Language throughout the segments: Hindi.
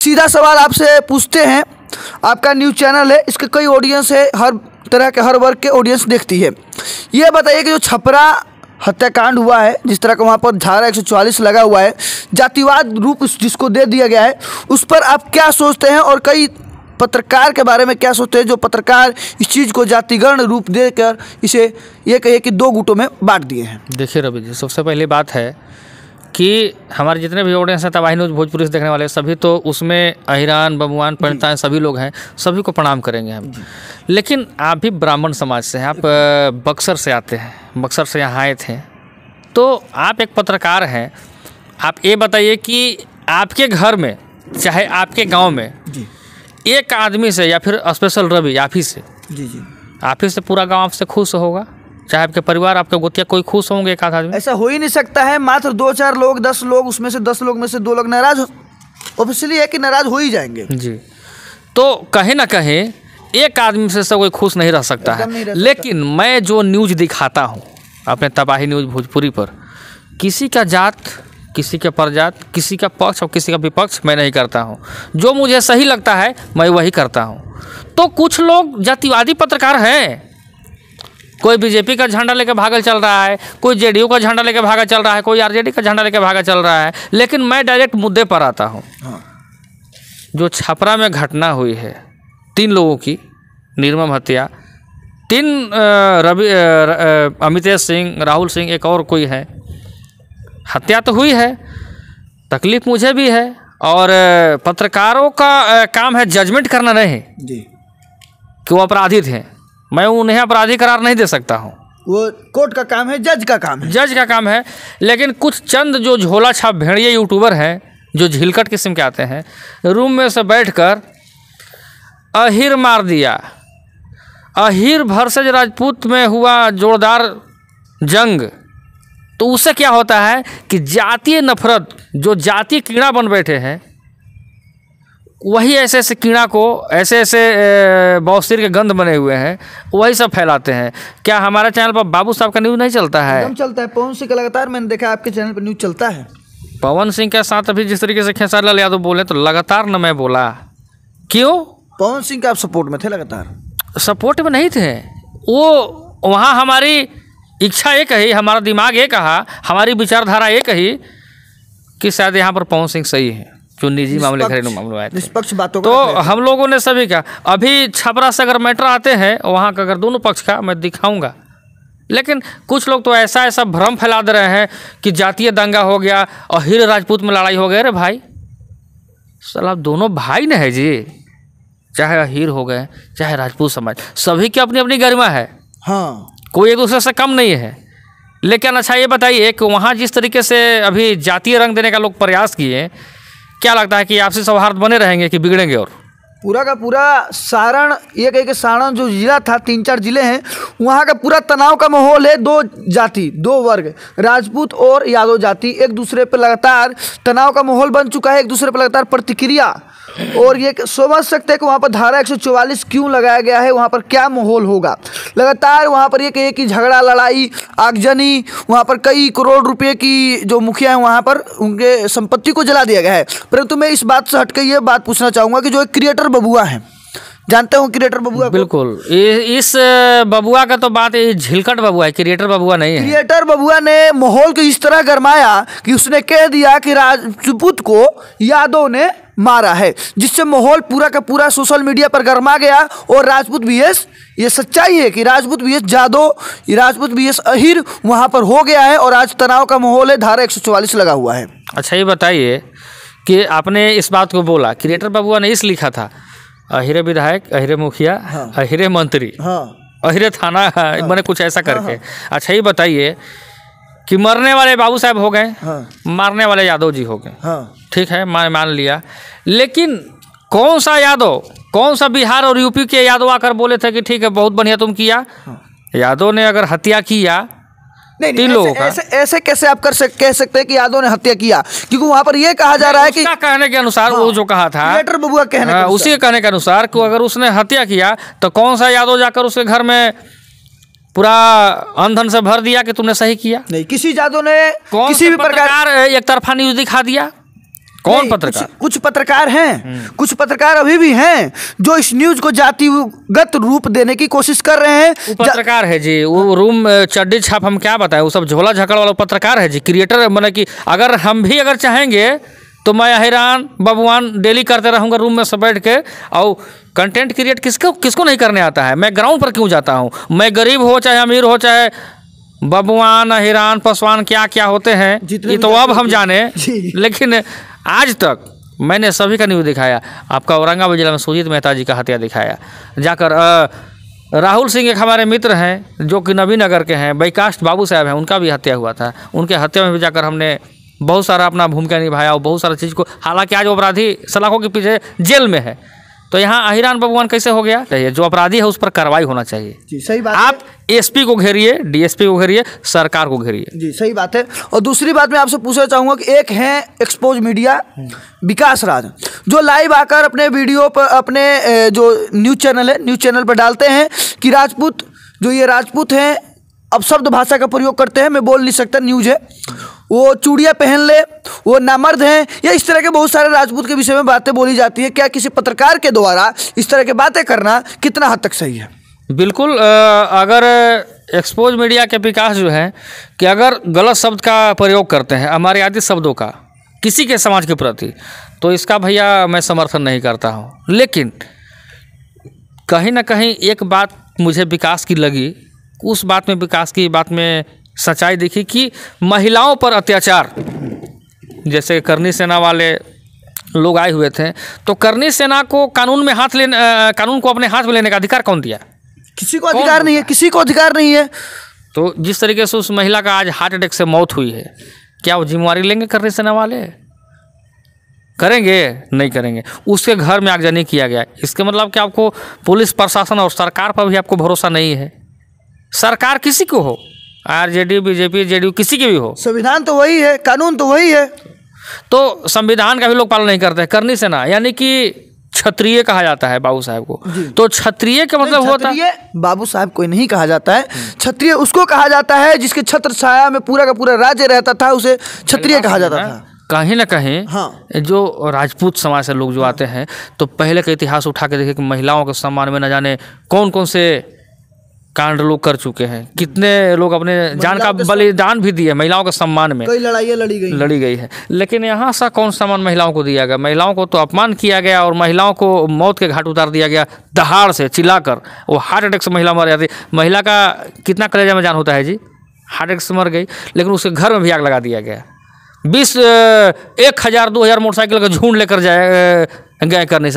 सीधा सवाल आपसे पूछते हैं, आपका न्यूज़ चैनल है, इसके कई ऑडियंस है, हर तरह के हर वर्ग के ऑडियंस देखती है। ये बताइए कि जो छपरा हत्याकांड हुआ है, जिस तरह का वहाँ पर धारा 144 लगा हुआ है, जातिवाद रूप जिसको दे दिया गया है, उस पर आप क्या सोचते हैं? और कई पत्रकार के बारे में क्या सोचते हैं जो पत्रकार इस चीज़ को जातिगण रूप देकर इसे ये कहिए कि दो गुटों में बांट दिए हैं? देखिए रवि जी, सबसे पहली बात है कि हमारे जितने भी ऑडियंस हैं तबाही न्यूज़ भोजपुरी से देखने वाले सभी, तो उसमें अहिरान, बबुआन, पंडितान सभी लोग हैं, सभी को प्रणाम करेंगे हम। लेकिन आप भी ब्राह्मण समाज से हैं, आप बक्सर से आते हैं, बक्सर से यहाँ आए थे, तो आप एक पत्रकार हैं। आप ये बताइए कि आपके घर में, चाहे आपके गाँव में एक आदमी से या फिर स्पेशल रवि आप ही से, आप ही से पूरा गाँव आपसे खुश होगा? चाहे आपके परिवार, आपके गोतिया, कोई खुश होंगे एक आदमी? ऐसा हो ही नहीं सकता है। मात्र 2-4 लोग, 10 लोग, उसमें से 10 लोग में से 2 लोग नाराज ऑब्वियसली है कि नाराज हो ही जाएंगे जी। तो कहीं ना कहीं एक आदमी से सब कोई खुश नहीं रह सकता है। लेकिन मैं जो न्यूज़ दिखाता हूँ अपने तबाही न्यूज़ भोजपुरी पर, किसी का जात, किसी के परजात, किसी का पक्ष और किसी का विपक्ष मैं नहीं करता हूँ। जो मुझे सही लगता है मैं वही करता हूँ। तो कुछ लोग जातिवादी पत्रकार हैं, कोई बीजेपी का झंडा लेकर भागल चल रहा है, कोई जेडीयू का झंडा लेकर भागा चल रहा है, कोई आरजेडी का झंडा लेकर भागा चल रहा है। लेकिन मैं डायरेक्ट मुद्दे पर आता हूँ। जो छपरा में घटना हुई है, 3 लोगों की निर्मम हत्या, 3 अमितेश सिंह, राहुल सिंह, एक और कोई है, हत्या तो हुई है। तकलीफ मुझे भी है, और पत्रकारों का काम है जजमेंट करना नहीं जी कि वो अपराधी थे। मैं उन्हें अपराधी करार नहीं दे सकता हूँ, वो कोर्ट का काम है, जज का काम है, जज का काम है। लेकिन कुछ चंद जो झोला छाप भेड़िए यूट्यूबर हैं, जो झिलकट किस्म के आते हैं, रूम में से बैठकर अहिर मार दिया, अहिर वर्सेस राजपूत में हुआ जोरदार जंग, तो उससे क्या होता है कि जातीय नफरत, जो जातीय कीड़ा बन बैठे हैं, वही ऐसे ऐसे कीड़ा को, ऐसे ऐसे बौसीर के गंध बने हुए हैं, वही सब फैलाते हैं। क्या हमारे चैनल पर बाबू साहब का न्यूज़ नहीं चलता है? एकदम चलता है। पवन सिंह का लगातार मैंने देखा आपके चैनल पर न्यूज़ चलता है। पवन सिंह के साथ अभी जिस तरीके से खेसारी लाल यादव बोले, तो लगातार न मैं बोला। क्यों? पवन सिंह का आप सपोर्ट में थे? लगातार सपोर्ट में नहीं थे वो। वहाँ हमारी इच्छा ये कही, हमारा दिमाग ये कहा, हमारी विचारधारा ये कही कि शायद यहाँ पर पवन सिंह सही है, जो निजी मामले, घरेलू मामले आए थे, निष्पक्ष बातों तो हम लोगों ने सभी का। अभी छपरा से अगर मैटर आते हैं, वहाँ का अगर दोनों पक्ष का मैं दिखाऊंगा। लेकिन कुछ लोग तो ऐसा भ्रम फैला दे रहे हैं कि जातीय दंगा हो गया और हीर राजपूत में लड़ाई हो गई। अरे भाई साला, दोनों भाई न है जी, चाहे हीर हो गए चाहे राजपूत समाज, सभी की अपनी अपनी गरिमा है। हाँ, कोई एक दूसरे से कम नहीं है। लेकिन अच्छा ये बताइए कि वहाँ जिस तरीके से अभी जातीय रंग देने का लोग प्रयास किए, क्या लगता है कि आपसी सौहार्द बने रहेंगे कि बिगड़ेंगे? और पूरा का पूरा सारण, ये कहे कि सारण जो जिला था, 3-4 जिले हैं, वहाँ का पूरा तनाव का माहौल है। 2 जाति, 2 वर्ग, राजपूत और यादव जाति, एक दूसरे पर लगातार तनाव का माहौल बन चुका है, एक दूसरे पर लगातार प्रतिक्रिया। और ये समझ सकते हैं कि वहाँ पर धारा 144 क्यों लगाया गया है, वहाँ पर क्या माहौल होगा। लगातार वहाँ पर ये कहे कि झगड़ा, लड़ाई, आगजनी, वहाँ पर कई करोड़ रुपए की जो मुखिया हैं, वहाँ पर उनके संपत्ति को जला दिया गया है। परंतु मैं इस बात से हटकर ये बात पूछना चाहूँगा कि जो एक क्रिएटर बबुआ है, जानते हो क्रिएटर बबुआ? बिल्कुल। इस बबुआ का तो बात, ये झिलकट बबुआ है, क्रिएटर बबुआ नहीं है। क्रिएटर बबुआ ने माहौल को इस तरह गरमाया कि उसने कह दिया कि राजपूत को यादव ने मारा है, जिससे माहौल पूरा का पूरा सोशल मीडिया पर गरमा गया। और राजपूत बीएस, ये सच्चाई है कि राजपूत बीएस जादव, राजपूत बीएस अहिर वहाँ पर हो गया है, और आज तनाव का माहौल है, धारा 144 लगा हुआ है। अच्छा ये बताइए कि आपने इस बात को बोला, क्रिएटर बबुआ ने इस लिखा था, अहिरे विधायक, अहिरे मुखिया, अहिरे मंत्री, अहिरे थाना, मैंने कुछ ऐसा करके। अच्छा ये बताइए कि मरने वाले बाबू साहब हो गए, मारने वाले यादव जी हो गए, ठीक है, मान लिया। लेकिन कौन सा यादव, कौन सा बिहार और यूपी के यादव आकर बोले थे कि ठीक है बहुत बढ़िया तुम किया? यादव ने अगर हत्या किया नहीं, 3 लोगों का, ऐसे कैसे आप कह सकते हैं कि यादव ने हत्या किया? क्योंकि वहाँ पर यह कहा जा रहा है कि कहने के अनुसार, वो जो कहा था क्रिएटर बबुआ कहने के उसी के कहने के अनुसार कि अगर उसने हत्या किया तो कौन सा यादव जाकर उसके घर में पूरा अंधन से भर दिया कि तुमने सही किया? नहीं, किसी यादव ने किसी भी प्रकार एक तरफा न्यूज दिखा दिया? कौन पत्रकार? कुछ पत्रकार हैं, कुछ पत्रकार अभी भी हैं जो इस न्यूज को जातिगत रूप देने की कोशिश कर रहे हैं। वो पत्रकार है जी, वो रूम चड्डी छाप हम क्या बताएं, वो सब झोला झकड़ वाला पत्रकार है जी, क्रिएटर। मतलब कि अगर हम भी अगर चाहेंगे तो मैं हैरान बबुआन डेली करते रहूँगा रूम में सब बैठ के। और कंटेंट क्रिएट किसको नहीं करने आता है? मैं ग्राउंड पर क्यों जाता हूँ? मैं गरीब हो चाहे अमीर हो, चाहे बबुआन हिरान पासवान क्या क्या होते हैं ये तो अब हम जाने, लेकिन आज तक मैंने सभी का न्यूज़ दिखाया। आपका औरंगाबाद जिला में सुजीत मेहता जी का हत्या दिखाया, जाकर राहुल सिंह एक हमारे मित्र हैं जो कि नबीनगर के हैं, बैकास्ट बाबू साहब हैं, उनका भी हत्या हुआ था। उनके हत्या में भी जाकर हमने बहुत सारा अपना भूमिका निभाया और बहुत सारा चीज़ को, हालांकि आज वो अपराधी सलाखों के पीछे जेल में है। तो यहाँ अहिरान बबुआन कैसे हो गया? जो अपराधी है उस पर कार्रवाई होना चाहिए जी। सही बात आप एसपी को घेरिए, डीएसपी को घेरिए, सरकार को घेरिए जी। सही बात है। और दूसरी बात मैं आपसे पूछना चाहूँगा कि एक है एक्सपोज मीडिया विकास राज, जो लाइव आकर अपने वीडियो पर, अपने जो न्यूज़ चैनल है, न्यूज़ चैनल पर डालते हैं कि राजपूत, जो ये राजपूत हैं, अब शब्द भाषा का प्रयोग करते हैं, मैं बोल नहीं सकता, न्यूज़ है, वो चूड़ियाँ पहन ले, वो नामर्द हैं, या इस तरह के बहुत सारे राजपूत के विषय में बातें बोली जाती है। क्या किसी पत्रकार के द्वारा इस तरह की बातें करना कितना हद तक सही है? बिल्कुल। अगर एक्सपोज मीडिया के विकास जो है कि अगर गलत शब्द का प्रयोग करते हैं, हमारे आदि शब्दों का किसी के समाज के प्रति, तो इसका भैया मैं समर्थन नहीं करता हूँ। लेकिन कहीं ना कहीं एक बात मुझे विकास की लगी, उस बात में, विकास की बात में सच्चाई दिखी कि महिलाओं पर अत्याचार, जैसे करनी सेना वाले लोग आए हुए थे, तो करनी सेना को कानून को अपने हाथ में लेने का अधिकार कौन दिया? किसी को अधिकार नहीं है, किसी को अधिकार नहीं है। तो जिस तरीके से उस महिला का आज हार्ट अटैक से मौत हुई है, क्या वो जिम्मेवारी लेंगे करनी सेना वाले? करेंगे? नहीं करेंगे। उसके घर में आगजनी किया गया, इसके मतलब कि आपको पुलिस प्रशासन और सरकार पर भी आपको भरोसा नहीं है। सरकार किसी को हो, आरजेडी, बीजेपी, जेडीयू, किसी की भी हो, संविधान तो वही है, कानून तो वही है, तो संविधान का भी लोग पालन नहीं करते। करनी सेना यानी कि क्षत्रिय कहा जाता है बाबू साहब को, तो क्षत्रिय का मतलब होता है, बाबू साहब कोई नहीं कहा जाता है, क्षत्रिय उसको कहा जाता है जिसके छत्र छाया में पूरा का पूरा राज्य रहता था, उसे क्षत्रिय कहा जाता था। कहीं ना कहीं हाँ। जो राजपूत समाज से लोग जो आते हैं, तो पहले का इतिहास उठा के देखे कि महिलाओं के सम्मान में न जाने कौन कौन से कांड लोग कर चुके हैं, कितने लोग अपने जान का बलिदान भी दिए महिलाओं के सम्मान में, कई लड़ाइयाँ लड़ी गई है। लेकिन यहाँ सा कौन सम्मान महिलाओं को दिया गया? महिलाओं को तो अपमान किया गया और महिलाओं को मौत के घाट उतार दिया गया, दहाड़ से चिल्लाकर। वो हार्ट अटैक से महिला मर जाती। महिला का कितना कलेजा में जान होता है जी, हार्ट अटैक से मर गई, लेकिन उसके घर में भी आग लगा दिया गया। 1000-2000 मोटरसाइकिल का झुंड लेकर गए करनी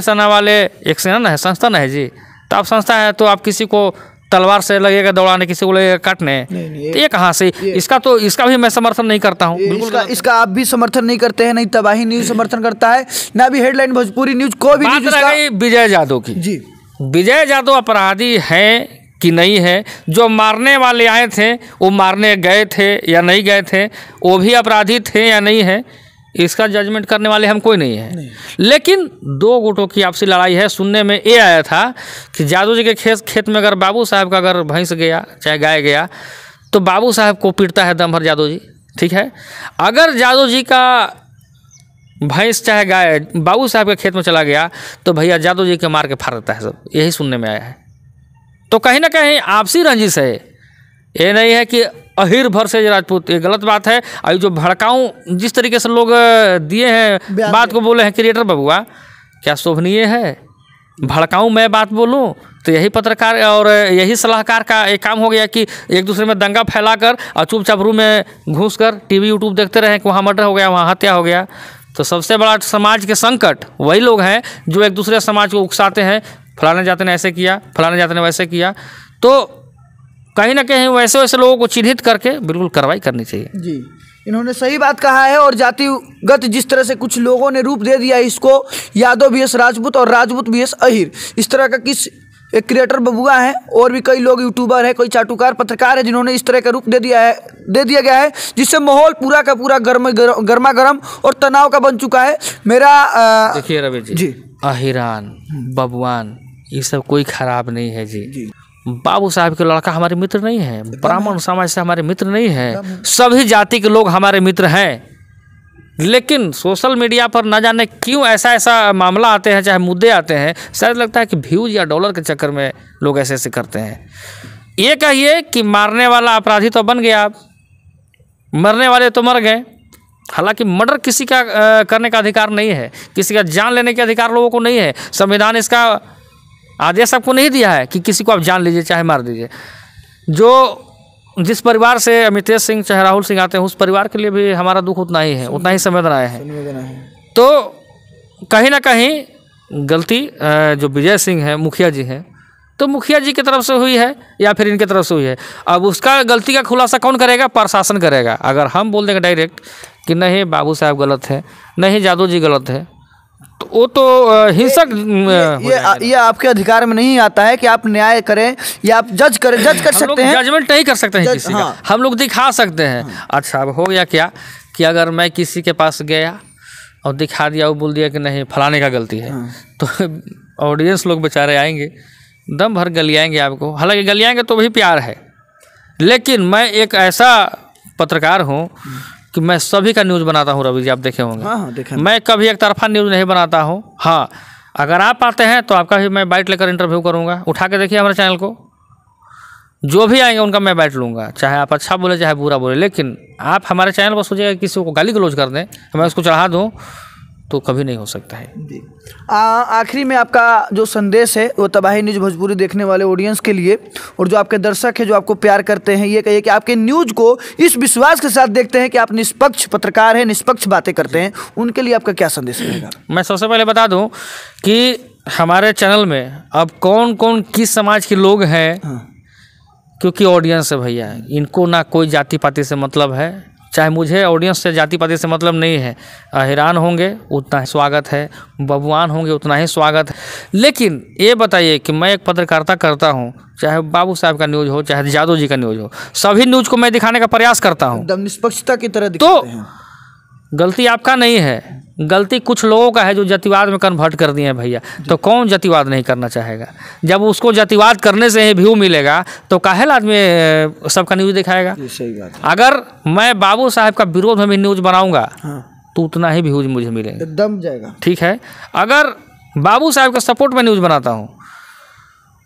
सेना वाले एक सेना ना है, संस्था ना है जी। तो आप संस्था है तो आप किसी को तलवार से लगेगा दौड़ाने, किसी को लगेगा काटने, तो ये कहाँ से? इसका भी मैं समर्थन नहीं करता हूँ। इसका आप भी समर्थन नहीं करते हैं, नहीं तबाही न्यूज समर्थन करता है, ना भी हेडलाइन भोजपुरी न्यूज को भी। बात रह गई विजय यादव की जी, विजय यादव अपराधी है कि नहीं है? जो मारने वाले आए थे वो मारने गए थे या नहीं गए थे, वो भी अपराधी थे या नहीं है, इसका जजमेंट करने वाले हम कोई नहीं है। लेकिन दो गुटों की आपसी लड़ाई है। सुनने में ये आया था कि जादू जी के खेत में अगर बाबू साहब का अगर भैंस गया चाहे गाय गया, तो बाबू साहब को पीटता है दम भर जादू जी, ठीक है। अगर जादू जी का भैंस चाहे गाय बाबू साहब के खेत में चला गया, तो भैया जादू जी के मार के फाड़ देता है सब, यही सुनने में आया है। तो कहीं ना कहीं आपसी रंजिश है, ये नहीं है कि अहिर भर से राजपूत, ये गलत बात है। और जो भड़काऊँ जिस तरीके से लोग दिए हैं बात को बोले हैं क्रिएटर बबुआ, क्या शोभनीय है? भड़काऊँ मैं बात बोलूँ तो यही पत्रकार और यही सलाहकार का एक काम हो गया कि एक दूसरे में दंगा फैलाकर और चुपचाप रूम में घुस कर टीवी यूट्यूब देखते रहे कि वहाँ मर्डर हो गया, वहाँ हत्या हो गया। तो सबसे बड़ा समाज के संकट वही लोग हैं जो एक दूसरे समाज को उकसाते हैं, फलाने जाते ने ऐसे किया, फलाने जाते ने वैसे किया। तो कहीं ना कहीं वैसे लोगों को चिन्हित करके बिल्कुल कार्रवाई करनी चाहिए जी। इन्होंने सही बात कहा है। और जातिगत जिस तरह से कुछ लोगों ने रूप दे दिया इसको, यादव VS राजपूत और राजपूत VS अहिर, इस तरह का किस एक क्रिएटर बबुआ है, और भी कई लोग यूट्यूबर है, कोई चाटुकार पत्रकार है जिन्होंने इस तरह का रूप दे दिया गया है, जिससे माहौल पूरा का पूरा गर्मा गर्म और तनाव का बन चुका है। मेरा देखिए रवि जी, अहिरान बबुआन ये सब कोई खराब नहीं है जी। बाबू साहब के लड़का हमारे मित्र नहीं है, ब्राह्मण समाज से हमारे मित्र नहीं है, सभी जाति के लोग हमारे मित्र हैं। लेकिन सोशल मीडिया पर न जाने क्यों ऐसा मामला आते हैं, चाहे मुद्दे आते हैं, शायद लगता है कि व्यूज़ या डॉलर के चक्कर में लोग ऐसे करते हैं। ये कहिए कि मारने वाला अपराधी तो बन गया, आप मरने वाले तो मर गए। हालांकि मर्डर किसी का करने का अधिकार नहीं है, किसी का जान लेने के अधिकार लोगों को नहीं है। संविधान इसका आदेश आपको नहीं दिया है कि किसी को आप जान लीजिए चाहे मार दीजिए। जिस परिवार से अमितेश सिंह चाहे राहुल सिंह आते हैं, उस परिवार के लिए भी हमारा दुख उतना ही है, उतना ही संवेदनाएं हैं। तो कहीं ना कहीं गलती जो विजय सिंह है मुखिया जी हैं, तो मुखिया जी की तरफ से हुई है या फिर इनकी तरफ से हुई है। अब उसका गलती का खुलासा कौन करेगा? प्रशासन करेगा। अगर हम बोल देंगे डायरेक्ट कि नहीं बाबू साहब गलत है, नहीं जादू जी गलत है, तो वो तो हिंसक ये आपके अधिकार में नहीं आता है कि आप न्याय करें या आप जज कर सकते हैं। जजमेंट नहीं कर सकते हैं किसी का, हम लोग दिखा सकते हैं। अच्छा अब हो गया क्या कि अगर मैं किसी के पास गया और दिखा दिया, वो बोल दिया कि नहीं फलाने का गलती है, तो ऑडियंस लोग बेचारे आएंगे, दम भर गलियाएंगे आपको। हालांकि गलियाएंगे तो भी प्यार है, लेकिन मैं एक ऐसा पत्रकार हूँ कि मैं सभी का न्यूज़ बनाता हूँ। रवि जी आप देखे होंगे। हाँ, देखा। मैं कभी एक तरफा न्यूज़ नहीं बनाता हूँ। हाँ, अगर आप आते हैं तो आपका भी मैं बाइट लेकर इंटरव्यू करूँगा। उठा के देखिए हमारे चैनल को, जो भी आएंगे उनका मैं बाइट लूँगा, चाहे आप अच्छा बोले चाहे बुरा बोले। लेकिन आप हमारे चैनल पर सोचिएगा किसी को गाली गलौज कर दें, मैं उसको चढ़ा दूँ, तो कभी नहीं हो सकता है। आखिरी में आपका जो संदेश है वो तबाही न्यूज़ भोजपुरी देखने वाले ऑडियंस के लिए, और जो आपके दर्शक हैं जो आपको प्यार करते हैं, ये कहिए कि आपके न्यूज़ को इस विश्वास के साथ देखते हैं कि आप निष्पक्ष पत्रकार हैं, निष्पक्ष बातें करते हैं, उनके लिए आपका क्या संदेश रहेगा? मैं सबसे पहले बता दूं कि हमारे चैनल में अब कौन कौन किस समाज के लोग हैं, क्योंकि ऑडियंस है भैया, इनको ना कोई जाति पाति से मतलब है। चाहे मुझे ऑडियंस से जाति पाति से मतलब नहीं है। हैरान होंगे उतना ही स्वागत है, बबुआन होंगे उतना ही स्वागत है। लेकिन ये बताइए कि मैं एक पत्रकारिता करता हूँ, चाहे बाबू साहब का न्यूज़ हो चाहे जादू जी का न्यूज़ हो, सभी न्यूज़ को मैं दिखाने का प्रयास करता हूँ, एकदम निष्पक्षता की तरह दिखाते हैं। गलती आपका नहीं है, गलती कुछ लोगों का है जो जातिवाद में कन्वर्ट कर दिए हैं भैया। तो कौन जातिवाद नहीं करना चाहेगा? जब उसको जातिवाद करने से ही व्यू मिलेगा तो काहे आदमी सबका न्यूज़ दिखाएगा? सही बात। अगर मैं बाबू साहब का विरोध में भी न्यूज़ बनाऊंगा तो उतना ही व्यूज मुझे मिलेंगे, दम जाएगा। ठीक है। अगर बाबू साहब का सपोर्ट में न्यूज़ बनाता हूँ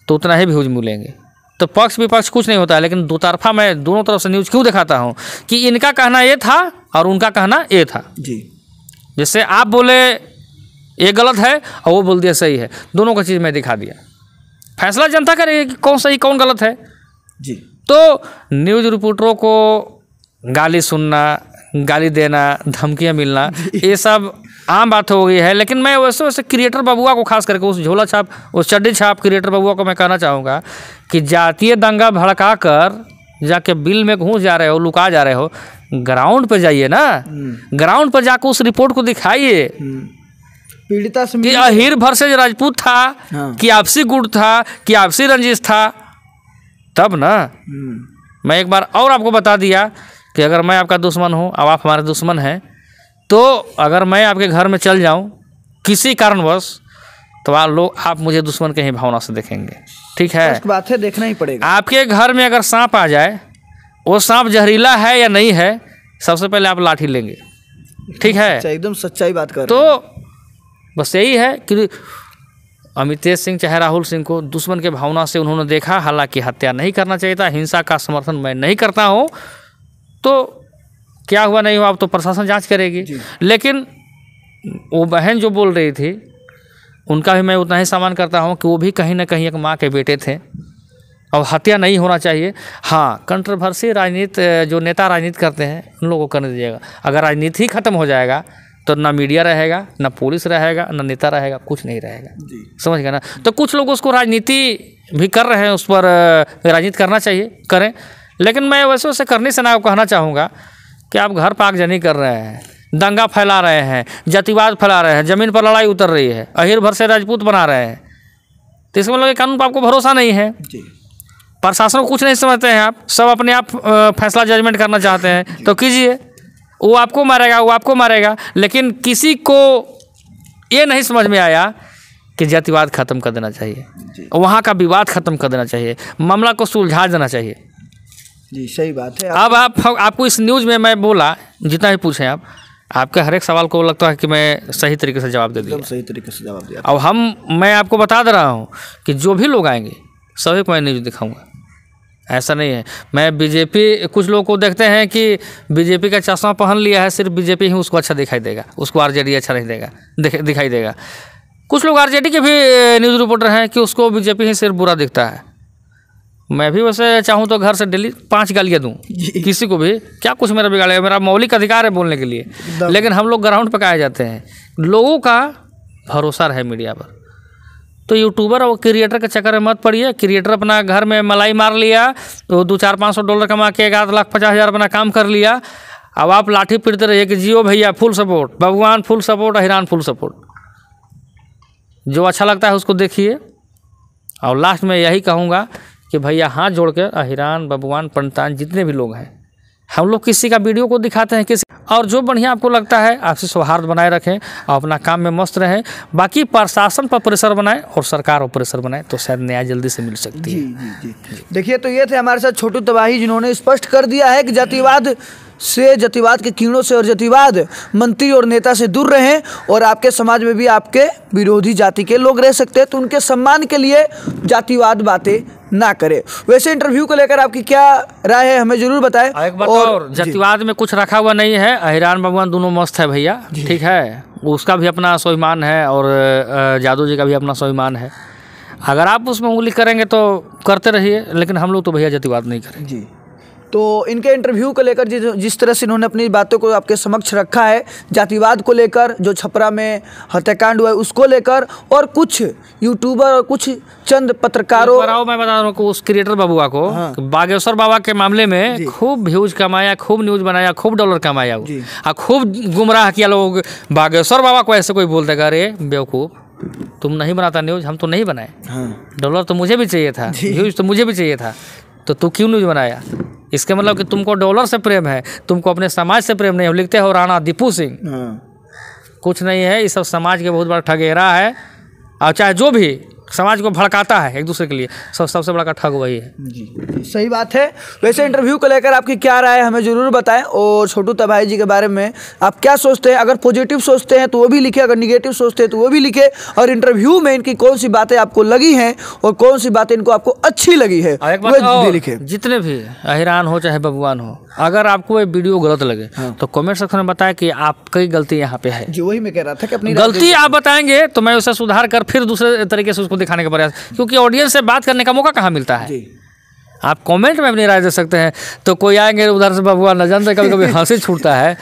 तो उतना ही व्यूज मिलेंगे। तो पक्ष विपक्ष कुछ नहीं होता है, लेकिन दो तरफा मैं दोनों तरफ से न्यूज़ क्यों दिखाता हूँ कि इनका कहना ये था और उनका कहना ये था जी। जैसे आप बोले ये गलत है और वो बोल दिया सही है, दोनों का चीज़ मैं दिखा दिया। फैसला जनता करेगी कि कौन सही कौन गलत है जी। तो न्यूज़ रिपोर्टरों को गाली सुनना, गाली देना, धमकियाँ मिलना, ये सब आम बात हो गई है। लेकिन मैं वैसे क्रिएटर बबुआ को खास करके उस झोला छाप, उस चड्डी छाप क्रिएटर बबुआ को मैं कहना चाहूँगा कि जातीय दंगा भड़का कर जाके बिल में घुस जा रहे हो, लुका जा रहे हो, ग्राउंड पे जाइए ना, ग्राउंड पर जाकर उस रिपोर्ट को दिखाइए पीड़िता से कि अहिर भर से राजपूत था, कि आपसी गुट था, कि आपसी रंजिश था, तब ना। मैं एक बार और आपको बता दिया कि अगर मैं आपका दुश्मन हूँ और आप हमारे दुश्मन हैं, तो अगर मैं आपके घर में चल जाऊँ किसी कारणवश, तो आप मुझे दुश्मन के ही भावना से देखेंगे, ठीक है। बात है, देखना ही पड़ेगा। आपके घर में अगर सांप आ जाए, वो सांप जहरीला है या नहीं है, सबसे पहले आप लाठी लेंगे, ठीक है। एकदम सच्चाई बात कर रहे तो बस यही है कि अमितेश सिंह चाहे राहुल सिंह को दुश्मन के भावना से उन्होंने देखा। हालांकि हत्या नहीं करना चाहिए था, हिंसा का समर्थन मैं नहीं करता हूँ। तो क्या हुआ नहीं हुआ अब तो प्रशासन जांच करेगी। लेकिन वो बहन जो बोल रही थी उनका भी मैं उतना ही सम्मान करता हूँ कि वो भी कहीं ना कहीं एक माँ के बेटे थे और हत्या नहीं होना चाहिए। हाँ, कंट्रोवर्सी राजनीति जो नेता राजनीति करते हैं उन लोगों को करने दीजिएगा। अगर राजनीति ही खत्म हो जाएगा तो ना मीडिया रहेगा, ना पुलिस रहेगा, ना नेता रहेगा, कुछ नहीं रहेगा, समझ गए ना। तो कुछ लोग उसको राजनीति भी कर रहे हैं, उस पर राजनीति करना चाहिए, करें। लेकिन मैं वैसे करने से ना कहना चाहूँगा कि आप घर पर आगजनी कर रहे हैं, दंगा फैला रहे हैं, जातिवाद फैला रहे हैं, ज़मीन पर लड़ाई उतर रही है, अहिर भर से राजपूत बना रहे हैं, तो इसका मतलब कानून पर आपको भरोसा नहीं है। प्रशासन को कुछ नहीं समझते हैं आप, सब अपने आप फैसला जजमेंट करना चाहते हैं, तो कीजिए, वो आपको मारेगा, वो आपको मारेगा। लेकिन किसी को ये नहीं समझ में आया कि जातिवाद ख़त्म कर देना चाहिए, वहाँ का विवाद ख़त्म कर देना चाहिए, मामला को सुलझा देना चाहिए। जी सही बात है। अब आपको इस न्यूज़ में मैं बोला, जितना भी पूछें आप, आपके हर एक सवाल को लगता है कि मैं सही तरीके से जवाब दे दिया, एकदम सही तरीके से जवाब दिया। अब मैं आपको बता दे रहा हूँ कि जो भी लोग आएंगे सभी को मैं न्यूज़ दिखाऊंगा। ऐसा नहीं है मैं बीजेपी, कुछ लोगों को देखते हैं कि बीजेपी का चश्मा पहन लिया है, सिर्फ बीजेपी ही उसको अच्छा दिखाई देगा, उसको आरजेडी अच्छा नहीं देगा, दिखाई देगा। कुछ लोग आरजेडी के भी न्यूज़ रिपोर्टर हैं कि उसको बीजेपी ही सिर्फ बुरा दिखता है। मैं भी वैसे चाहूँ तो घर से डेली 5 गालियाँ दूँ किसी को भी, क्या कुछ मेरा बिगाड़ेगा, मेरा मौलिक अधिकार है बोलने के लिए। लेकिन हम लोग ग्राउंड पर आए जाते हैं, लोगों का भरोसा रहे मीडिया पर। तो यूट्यूबर और क्रिएटर के चक्कर में मत पड़िए। क्रिएटर अपना घर में मलाई मार लिया तो $200-500 कमा के 1,50,000 अपना काम कर लिया। अब आप लाठी पीटते रहिए कि जियो भैया फुल सपोर्ट, भगवान फुल सपोर्ट, अहिरान फुल सपोर्ट। जो अच्छा लगता है उसको देखिए। और लास्ट में यही कहूँगा कि भैया हाथ जोड़ के अहिरान, भगवान, पंडितान जितने भी लोग हैं, हम लोग किसी का वीडियो को दिखाते हैं किसी, और जो बढ़िया आपको लगता है आपसे सौहार्द बनाए रखें और अपना काम में मस्त रहें। बाकी प्रशासन पर प्रेशर बनाएं और सरकार पर प्रेशर बनाएं तो शायद न्याय जल्दी से मिल सकती है। जी। देखिए, तो ये थे हमारे साथ छोटू तबाही, जिन्होंने स्पष्ट कर दिया है कि जातिवाद के कीड़ों से और जातिवाद मंत्री और नेता से दूर रहें, और आपके समाज में भी आपके विरोधी जाति के लोग रह सकते हैं, तो उनके सम्मान के लिए जातिवाद बातें ना करें। वैसे इंटरव्यू को लेकर आपकी क्या राय है, हमें जरूर बताएं। एक बात और, जातिवाद में कुछ रखा हुआ नहीं है, अहिरान भगवान दोनों मस्त है भैया, ठीक है, उसका भी अपना स्वाभिमान है और जादू जी का भी अपना स्वाभिमान है। अगर आप उसमें उंगली करेंगे तो करते रहिए, लेकिन हम लोग तो भैया जातिवाद नहीं करेंगे। जी, तो इनके इंटरव्यू को लेकर जिस तरह से इन्होंने अपनी बातों को आपके समक्ष रखा है, जातिवाद को लेकर, जो छपरा में हत्याकांड हुआ है उसको लेकर, और कुछ यूट्यूबर और कुछ चंद पत्रकारों, मैं बता रहा हूँ कि उस क्रिएटर बबुआ को बागेश्वर बाबा के मामले में खूब व्यूज कमाया, खूब न्यूज बनाया, खूब डॉलर कमाया और खूब गुमराह किया लोग। बागेश्वर बाबा को ऐसे कोई बोल देगा, अरे बेवकूफ़ तुम नहीं बनाता न्यूज़, हम तो नहीं बनाए, डॉलर तो मुझे भी चाहिए था, व्यूज तो मुझे भी चाहिए था, तो तू क्यों न्यूज़ बनाया? इसके मतलब कि तुमको डॉलर से प्रेम है, तुमको अपने समाज से प्रेम नहीं है। लिखते हो राणा दीपू सिंह, कुछ नहीं है, ये सब समाज के बहुत बड़ा ठगेरा है। और चाहे जो भी समाज को भड़काता है एक दूसरे के लिए, सबसे बड़ा ठग वही है। जी, सही बात है। वैसे इंटरव्यू को लेकर आपकी क्या राय है, हमें ज़रूर बताएं। और छोटू तबाही जी के बारे में आप क्या सोचते हैं? अगर पॉजिटिव सोचते हैं तो वो भी लिखे, अगर निगेटिव सोचते हैं तो वो भी लिखे, और इंटरव्यू में इनकी कौन सी बातें आपको लगी हैं और कौन सी बातें इनको आपको अच्छी लगी है वो भी लिखे। जितने भी अहिरान हो चाहे भगवान हो, अगर आपको ये वीडियो गलत लगे तो कमेंट सेक्शन में बताएं कि आपकी गलती यहाँ पे है। जी, वही मैं कह रहा था कि अपनी गलती आप बताएंगे तो मैं उसे सुधार कर फिर दूसरे तरीके से उसको दिखाने का प्रयास, क्योंकि ऑडियंस से बात करने का मौका कहाँ मिलता है। आप कमेंट में अपनी राय दे सकते हैं। तो कोई आएंगे उधर से भगवान न जानते, कभी कभी हंसी छूटता है,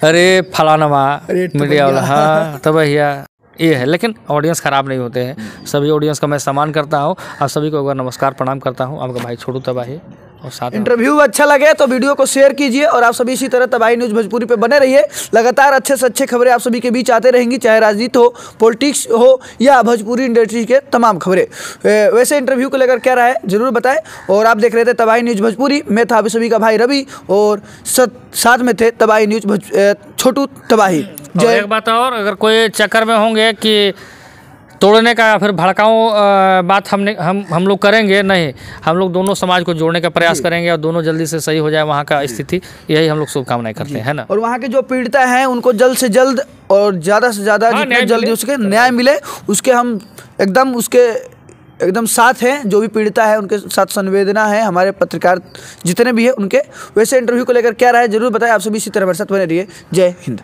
अरे फलाना मीडिया वाला, हाँ तो भैया ये है। लेकिन ऑडियंस ख़राब नहीं होते हैं, सभी ऑडियंस का मैं सम्मान करता हूँ और सभी को एक बार नमस्कार प्रणाम करता हूँ। आपका भाई छोटू तबाही। और साथ इंटरव्यू अच्छा लगे तो वीडियो को शेयर कीजिए, और आप सभी इसी तरह तबाही न्यूज़ भोजपुरी पे बने रहिए। लगातार अच्छे से अच्छे खबरें आप सभी के बीच आते रहेंगी, चाहे राजनीति हो, पॉलिटिक्स हो या भोजपुरी इंडस्ट्री के तमाम खबरें। वैसे इंटरव्यू को लेकर क्या राय है जरूर बताएं। और आप देख रहे थे तबाही न्यूज़ भोजपुरी, मैं था आप सभी का भाई रवि, और साथ में थे तबाही न्यूज़ छोटू तबाही। जय। एक बात और, अगर कोई चक्कर में होंगे कि तोड़ने का या फिर भड़काऊ बात हम लोग करेंगे नहीं, हम लोग दोनों समाज को जोड़ने का प्रयास करेंगे और दोनों जल्दी से सही हो जाए वहाँ का स्थिति, यही हम लोग शुभकामनाएं करते हैं ना। और वहाँ के जो पीड़िता हैं उनको जल्द से जल्द और ज़्यादा से ज़्यादा जितने जल्दी उसके न्याय मिले, उसके हम एकदम साथ हैं। जो भी पीड़िता है उनके साथ संवेदना है, हमारे पत्रकार जितने भी हैं उनके। वैसे इंटरव्यू को लेकर क्या राय जरूर बताएं। आप सभी इसी तरह मेरे साथ बने रहिए। जय हिंद।